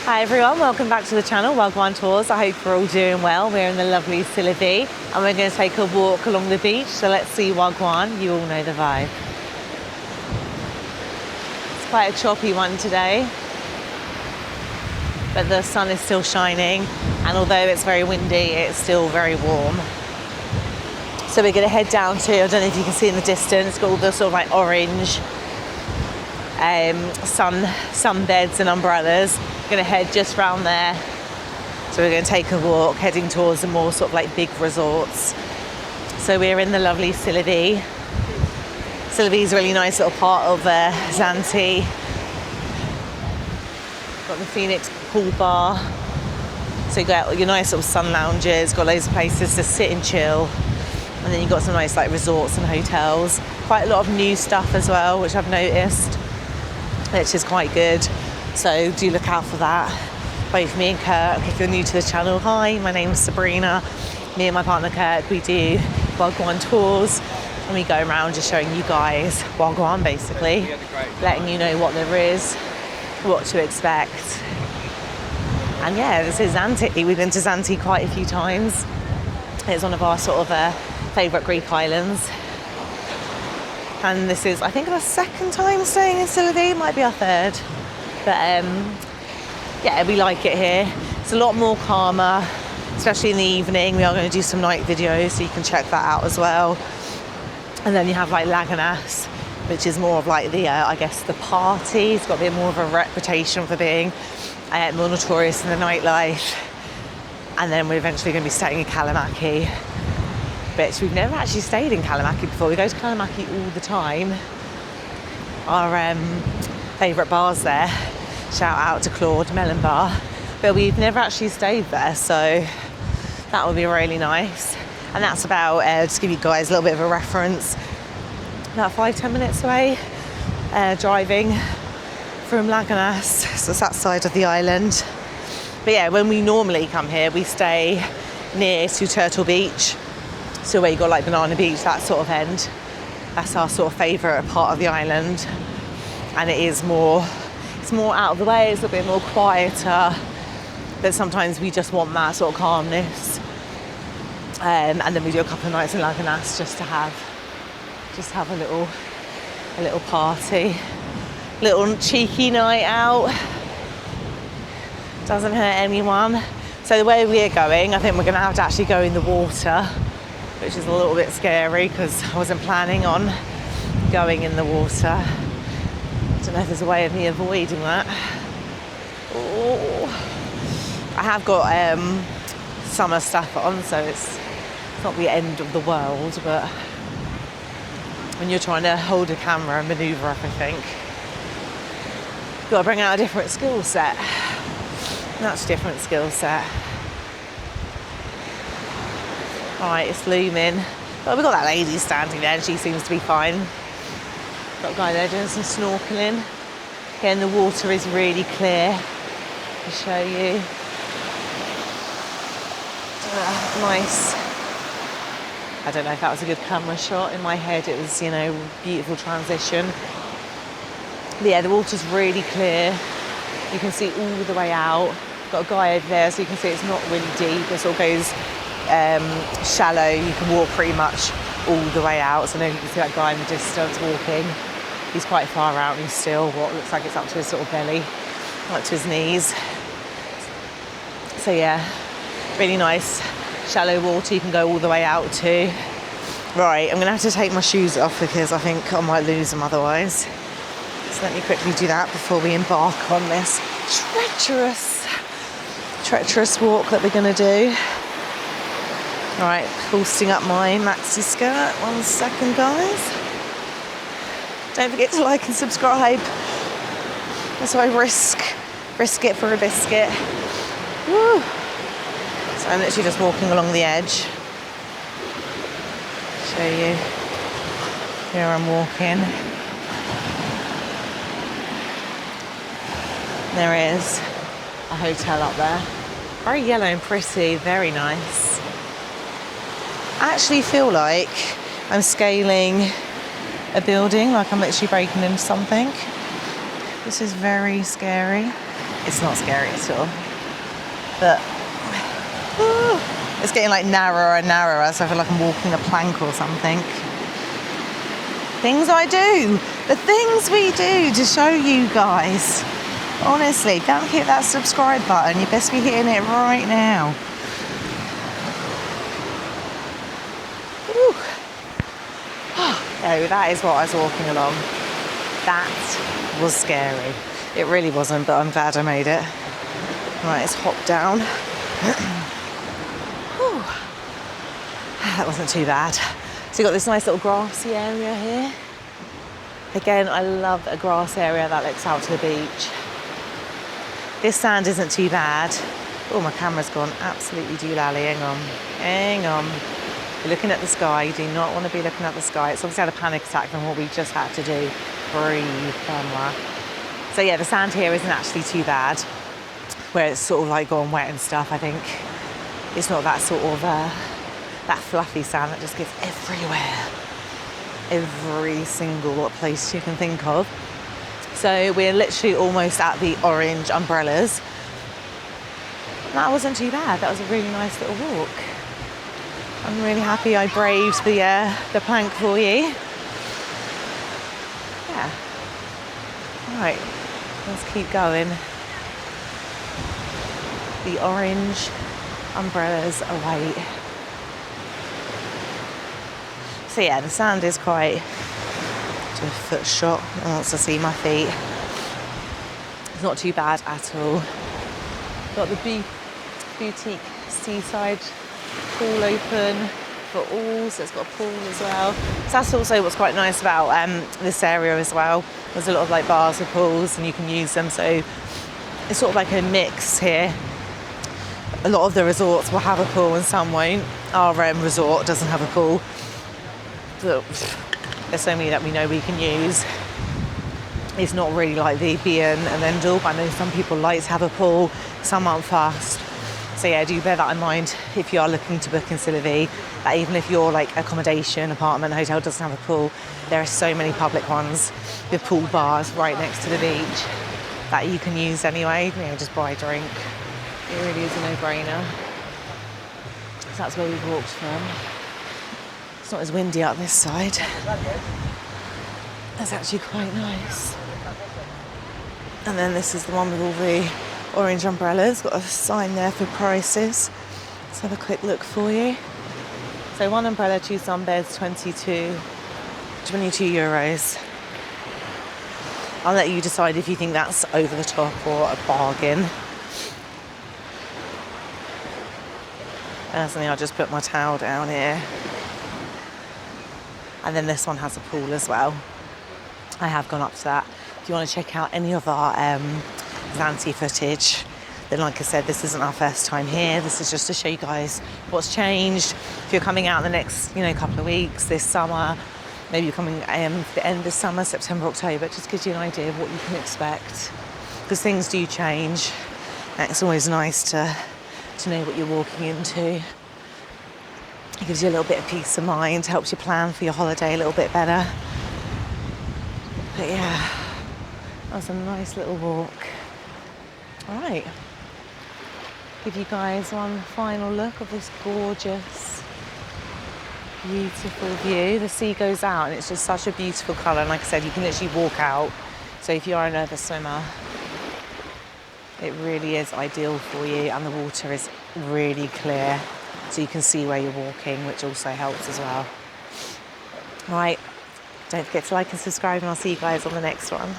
Hi everyone, welcome back to the channel, Wagwan Tours. I hope you're all doing well. We're in the lovely Tsilivi and we're going to take a walk along the beach. So let's see Wagwan, you all know the vibe. It's quite a choppy one today, but the sun is still shining and although it's very windy, it's still very warm. So we're going to head down to, I don't know if you can see in the distance, got all the sort of like orange sunbeds and umbrellas. We're going to head just round there. So we're going to take a walk, heading towards the more sort of like big resorts. So we're in the lovely Tsilivi. Tsilivi is a really nice little part of Zante. Got the Phoenix pool bar. So you got your nice little sun lounges, got loads of places to sit and chill. And then you've got some nice like resorts and hotels. Quite a lot of new stuff as well, which I've noticed, which is quite good. So do look out for that. Both me and Kirk, if you're new to the channel, hi, my name's Sabrina. Me and my partner Kirk, we do Wagwan tours and we go around just showing you guys Wagwan basically, letting you know what there is, what to expect. And yeah, this is Zante. We've been to Zante quite a few times. It's one of our sort of favourite Greek islands. And this is, I think, our second time staying in Tsilivi, might be our third. But yeah, we like it here. It's a lot more calmer, especially in the evening. We are going to do some night videos, so you can check that out as well. And then you have like Laganas, which is more of like the, I guess, the party. It's got a bit more of a reputation for being more notorious in the nightlife. And then we're eventually going to be staying in Kalamaki, which we've never actually stayed in Kalamaki before. We go to Kalamaki all the time. Our favourite bars there, shout out to Claude Melon Bar, but we've never actually stayed there, so that would be really nice. And that's about, just to give you guys a little bit of a reference, about 5-10 minutes away, driving from Laganas, so it's that side of the island. But yeah, when we normally come here, we stay near to Turtle Beach, so where you got like Banana Beach, that sort of end. That's our sort of favourite part of the island. And it is more, it's more out of the way, it's a bit more quieter, but sometimes we just want that sort of calmness. And then we do a couple of nights in Laganas just to have a little party, little cheeky night out. Doesn't hurt anyone. So the way we're going, I think we're gonna have to actually go in the water, which is a little bit scary because I wasn't planning on going in the water. I don't know if there's a way of me avoiding that. Oh. I have got summer stuff on, so it's not the end of the world, but when you're trying to hold a camera and manoeuvre everything, you've got to bring out a different skill set. That's a different skill set. Right, it's looming. Well, we've got that lady standing there and she seems to be fine. Got a guy there doing some snorkeling. Again, the water is really clear. I'll show you. Nice. I don't know if that was a good camera shot. In my head, it was, you know, beautiful transition. But yeah, the water's really clear. You can see all the way out. Got a guy over there, so you can see it's not really deep. It sort of goes shallow. You can walk pretty much all the way out. So now you can see that guy in the distance walking. He's quite far out and he's still what looks like it's up to his sort of belly, up to his knees. So yeah, really nice shallow water you can go all the way out to. Right, I'm gonna have to take my shoes off because I think I might lose them otherwise. So let me quickly do that before we embark on this treacherous walk that we're gonna do. All right, posting up my maxi skirt. 1 second, guys. Don't forget to like and subscribe. That's why I risk it for a biscuit. Woo. So I'm literally just walking along the edge. Show you. Here I'm walking. There is a hotel up there. Very yellow and pretty, very nice. I actually feel like I'm scaling a building, like I'm literally breaking into something. This is very scary. It's not scary at all. But it's getting like narrower and narrower, so I feel like I'm walking a plank or something. Things I do, the things we do to show you guys. Honestly, don't hit that subscribe button. You best be hitting it right now. So that is what I was walking along. That was scary. It really wasn't, but I'm glad I made it. Right, let's hop down. That wasn't too bad. So you've got this nice little grassy area here. Again, I love a grass area that looks out to the beach. This sand isn't too bad. Oh, my camera's gone absolutely doolally. Hang on. You're looking at the sky. You do not want to be looking at the sky. It's obviously had a panic attack from what we just had to do. Breathe, camera. So yeah, the sand here isn't actually too bad. Where it's sort of like gone wet and stuff, I think it's not that sort of, that fluffy sand that just gets everywhere. Every single place you can think of. So we're literally almost at the orange umbrellas. That wasn't too bad. That was a really nice little walk. I'm really happy I braved the plank for you. Yeah. Right, let's keep going. The orange umbrellas await. So yeah, the sand is quite, do a foot shot, no one wants to see my feet. It's not too bad at all. Got the boutique seaside pool open for all, so it's got a pool as well. So that's also what's quite nice about this area as well. There's a lot of like bars with pools and you can use them, so it's sort of like a mix here. A lot of the resorts will have a pool and some won't. Our resort doesn't have a pool, but there's so many that we know we can use. It's not really like the be and end all, but I know some people like to have a pool, some aren't fast. So yeah, do bear that in mind if you are looking to book in Tsilivi, that even if your like accommodation, apartment, hotel doesn't have a pool, there are so many public ones with pool bars right next to the beach that you can use anyway. You know, just buy a drink. It really is a no-brainer. So that's where we've walked from. It's not as windy up this side. That's actually quite nice. And then this is the one with all the orange umbrellas. Got a sign there for prices. Let's have a quick look for you. So one umbrella, 2 sunbeds, 22 euros. I'll let you decide if you think that's over the top or a bargain. Personally, I'll just put my towel down here. And then this one has a pool as well. I have gone up to that. If you want to check out any of our Zante footage, then like I said, this isn't our first time here. This is just to show you guys what's changed. If you're coming out in the next, couple of weeks, this summer, maybe you're coming for the end of the summer, September, October, it just gives you an idea of what you can expect. Because things do change. And it's always nice to know what you're walking into. It gives you a little bit of peace of mind, helps you plan for your holiday a little bit better. But yeah, that was a nice little walk. All right, give you guys one final look of this gorgeous, beautiful view. The sea goes out and it's just such a beautiful colour. And like I said, you can literally walk out. So if you are a nervous swimmer, it really is ideal for you. And the water is really clear, so you can see where you're walking, which also helps as well. Right, don't forget to like and subscribe, and I'll see you guys on the next one.